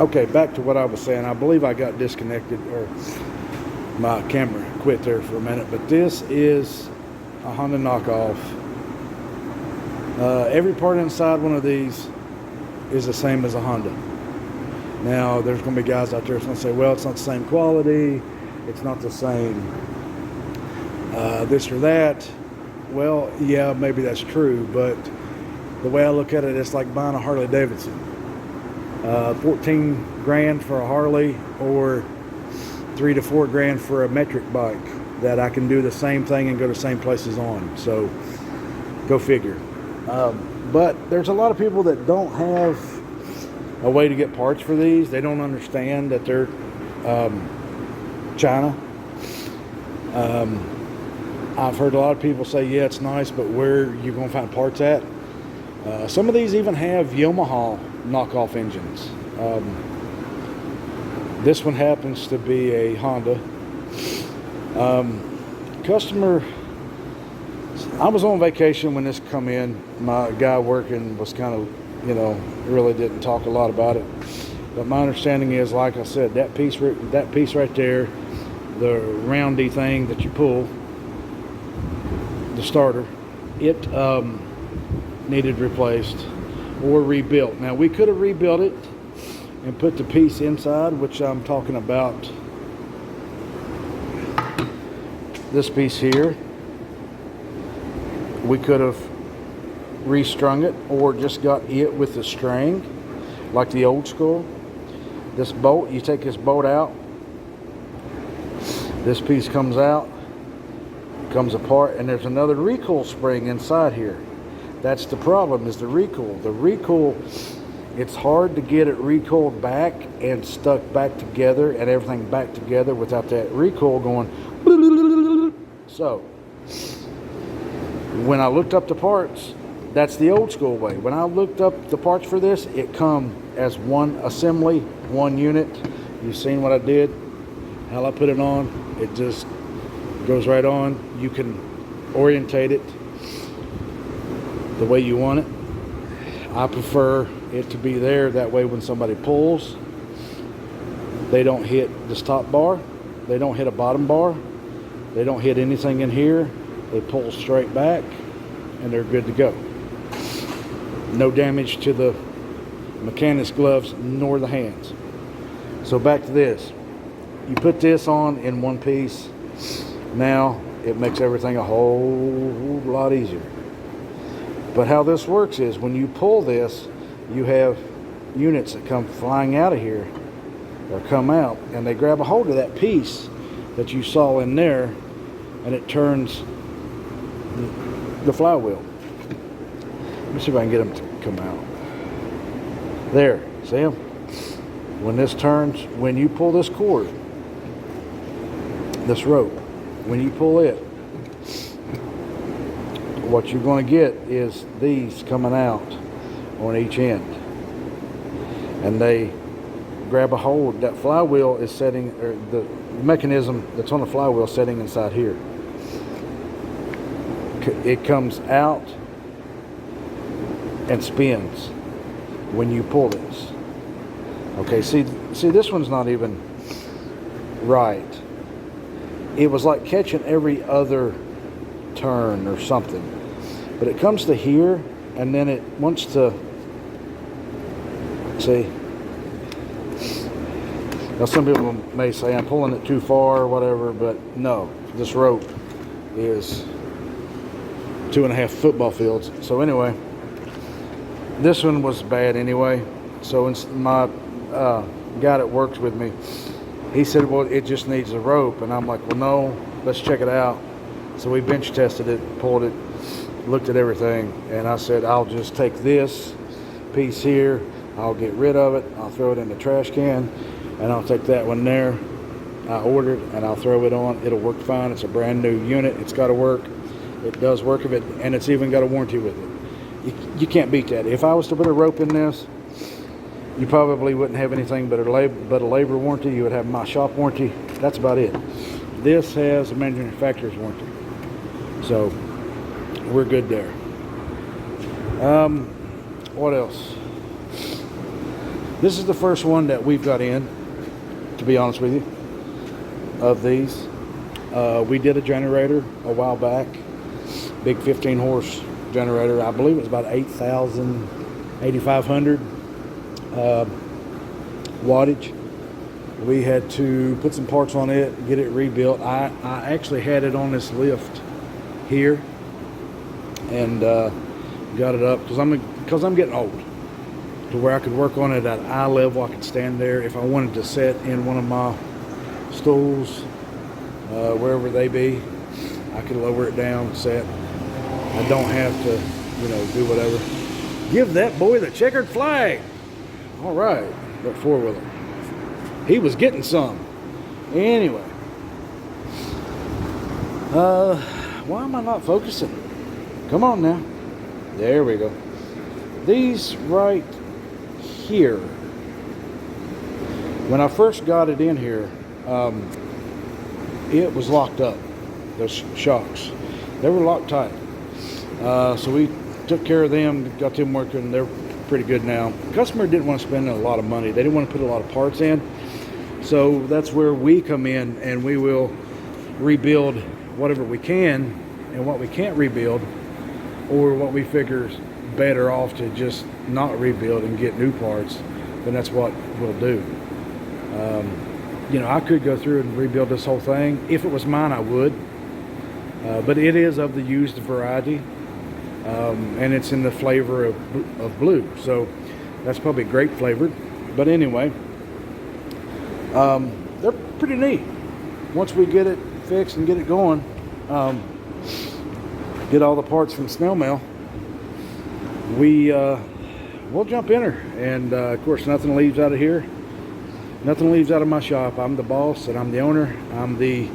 Okay, back to what I was saying. I believe I got disconnected, or my camera quit there for a minute. But this is a Honda knockoff. Every part inside one of these is the same as a Honda. Now, there's going to be guys out there that's going to say, well, it's not the same quality, it's not the same this or that. Well, yeah, maybe that's true, but the way I look at it, it's like buying a Harley Davidson. 14 grand for a Harley, or 3 to 4 grand for a metric bike that I can do the same thing and go to the same places on. So go figure. But there's a lot of people that don't have a way to get parts for these. They don't understand that they're China. I've heard a lot of people say, yeah, it's nice, but where are you going to find parts at? Some of these even have Yamaha knockoff engines. This one happens to be a Honda. Customer, I was on vacation when this come in. My guy working was kind of, really didn't talk a lot about it. But my understanding is, like I said, that piece right there, the roundy thing that you pull, the starter, it needed replaced or rebuilt. Now, we could have rebuilt it and put the piece inside, which I'm talking about this piece here. We could have restrung it or just got it with the string like the old school. This bolt, you take this bolt out, this piece comes out, comes apart, and there's another recoil spring inside here. That's the problem, is the recoil. The recoil, it's hard to get it recoiled back and stuck back together and everything back together without that recoil going. So when I looked up the parts, that's the old school way. When I looked up the parts for this, it come as one assembly, one unit. You've seen what I did, how I put it on. It just goes right on. You can orientate it the way you want it. I prefer it to be there. That way when somebody pulls, they don't hit this top bar. They don't hit a bottom bar. They don't hit anything in here. They pull straight back and they're good to go. No damage to the mechanic's gloves nor the hands. So back to this. You put this on in one piece. Now it makes everything a whole lot easier. But how this works is when you pull this, you have units that come flying out of here or come out, and they grab a hold of that piece that you saw in there, and it turns the flywheel. Let me see if I can get them to come out. There, see them? When this turns, when you pull this cord, this rope, when you pull it, what you're going to get is these coming out on each end. And they grab a hold. That flywheel is setting, or the mechanism that's on the flywheel is setting inside here. It comes out and spins when you pull this. Okay, see this one's not even right. It was like catching every other turn or something. But it comes to here, and then it wants to, see. Now some people may say I'm pulling it too far or whatever, but no, this rope is 2.5 football fields. So anyway, this one was bad anyway. So my guy that works with me, he said, well, it just needs a rope. And I'm like, well, no, let's check it out. So we bench tested it, pulled it, looked at everything, and I said, I'll just take this piece here, I'll get rid of it, I'll throw it in the trash can, and I'll take that one there I ordered, and I'll throw it on. It'll work fine. It's a brand new unit. It's got to work. It does work of it, and it's even got a warranty with it. You can't beat that. If I was to put a rope in this, you probably wouldn't have anything but a labor warranty. You would have my shop warranty. That's about it. This has a manufacturer's warranty. So we're good there. What else? This is the first one that we've got in, to be honest with you, of these. We did a generator a while back, big 15 horse generator. I believe it was about 8,500 wattage. We had to put some parts on it, get it rebuilt. I actually had it on this lift here and got it up because I'm getting old, to where I could work on it at eye level. I could stand there if I wanted to sit in one of my stools, wherever they be. I could lower it down, set. I don't have to, do whatever. Give that boy the checkered flag. All right, that four-wheeler. He was getting some. Anyway. Why am I not focusing? Come on now. There we go. These right here. When I first got it in here, it was locked up. Those shocks. They were locked tight. So we took care of them, got them working. They're pretty good now. The customer didn't want to spend a lot of money. They didn't want to put a lot of parts in. So that's where we come in, and we will rebuild whatever we can, and what we can't rebuild, or what we figure is better off to just not rebuild and get new parts, then that's what we'll do. I could go through and rebuild this whole thing. If it was mine, I would. But it is of the used variety, and it's in the flavor of blue. So that's probably grape flavored. But anyway, they're pretty neat. Once we get it fixed and get it going, get all the parts from snail mail, we'll jump in her. And of course, nothing leaves out of here. Nothing leaves out of my shop. I'm the boss and I'm the owner. I'm the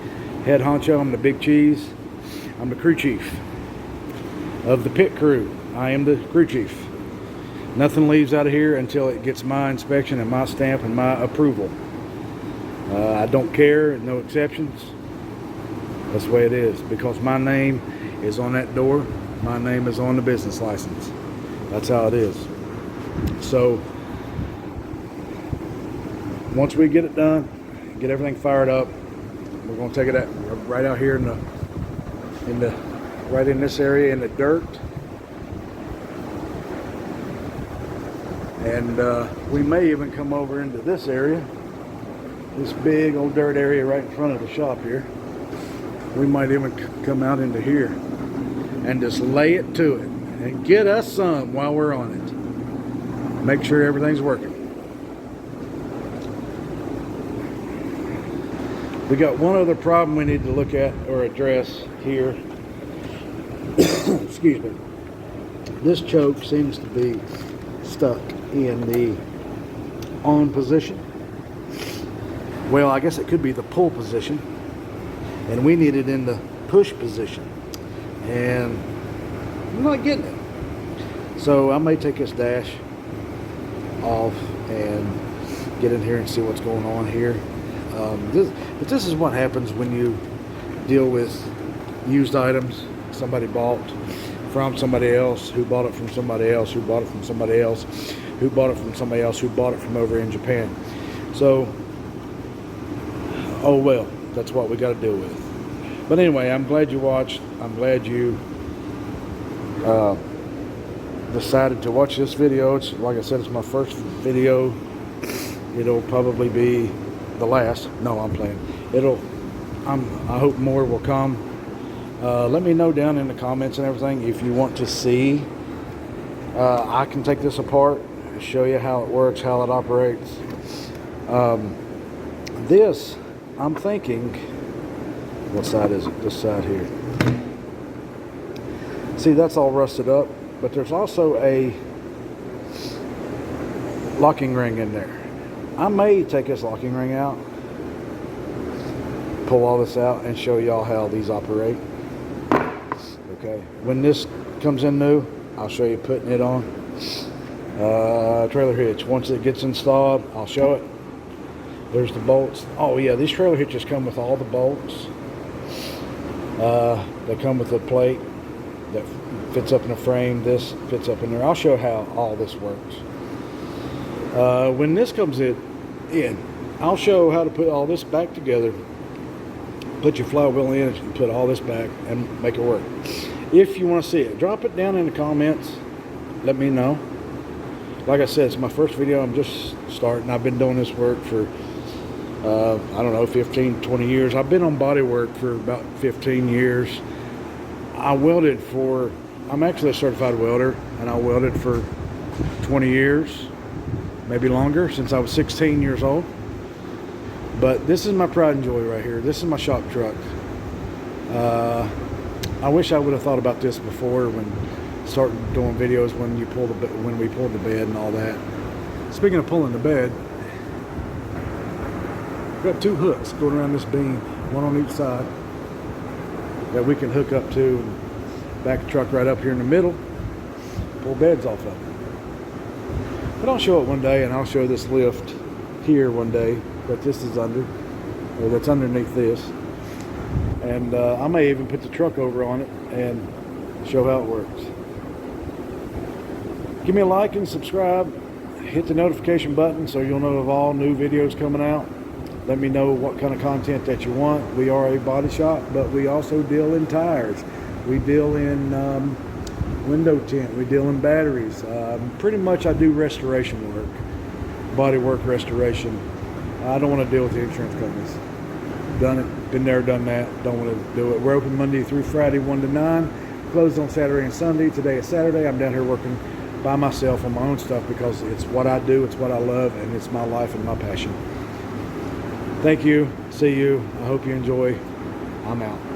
head honcho. I'm the big cheese. I'm the crew chief of the pit crew. I am the crew chief. Nothing leaves out of here until it gets my inspection and my stamp and my approval. I don't care, no exceptions. That's the way it is, because my name is on that door. My name is on the business license. That's how it is. So once we get it done, get everything fired up, we're going to take it out right out here right in this area in the dirt. And we may even come over into this area, this big old dirt area right in front of the shop here. We might even come out into here and just lay it to it and get us some while we're on it. Make sure everything's working. We got one other problem we need to look at or address here. Excuse me. This choke seems to be stuck in the on position. Well, I guess it could be the pull position, and we need it in the push position, and I'm not getting it. So I may take this dash off and get in here and see what's going on here. This is what happens when you deal with used items somebody bought from somebody else, who bought it from somebody else, who bought it from somebody else, who bought it from somebody else, who bought it from over in Japan. So, oh well, that's what we got to deal with. But anyway, I'm glad you watched. I'm glad you decided to watch this video. It's, like I said, it's my first video. It'll probably be the last. No, I'm playing. I hope more will come. Let me know down in the comments and everything if you want to see. I can take this apart, show you how it works, how it operates. This, I'm thinking, what side is it? This side here. See, that's all rusted up, but there's also a locking ring in there. I may take this locking ring out, pull all this out, and show y'all how these operate. Okay, when this comes in new, I'll show you putting it on. Trailer hitch, once it gets installed, I'll show it. There's the bolts. Oh yeah, these trailer hitches come with all the bolts. They come with a plate that fits up in a frame. This fits up in there. I'll show how all this works. When this comes in, I'll show how to put all this back together, put your flywheel in and put all this back and make it work. If you want to see it, drop it down in the comments. Let me know. Like I said, it's my first video. I'm just starting. I've been doing this work for, I don't know, 15, 20 years. I've been on body work for about 15 years. I'm actually a certified welder, and I welded for 20 years, maybe longer, since I was 16 years old. But this is my pride and joy right here. This is my shop truck. I wish I would have thought about this before when starting doing videos when we pulled the bed and all that. Speaking of pulling the bed, we've got 2 hooks going around this beam, one on each side, that we can hook up to and back the truck right up here in the middle, pull beds off of it. But I'll show it one day, and I'll show this lift here one day that this is under, or that's underneath this. And I may even put the truck over on it and show how it works. Give me a like and subscribe. Hit the notification button so you'll know of all new videos coming out. Let me know what kind of content that you want. We are a body shop, but we also deal in tires. We deal in window tint. We deal in batteries. Pretty much I do restoration work, body work restoration. I don't want to deal with the insurance companies. Done it, been there, done that. Don't want to do it. We're open Monday through Friday, 1 to 9. Closed on Saturday and Sunday. Today is Saturday. I'm down here working by myself on my own stuff because it's what I do, it's what I love, and it's my life and my passion. Thank you. See you. I hope you enjoy. I'm out.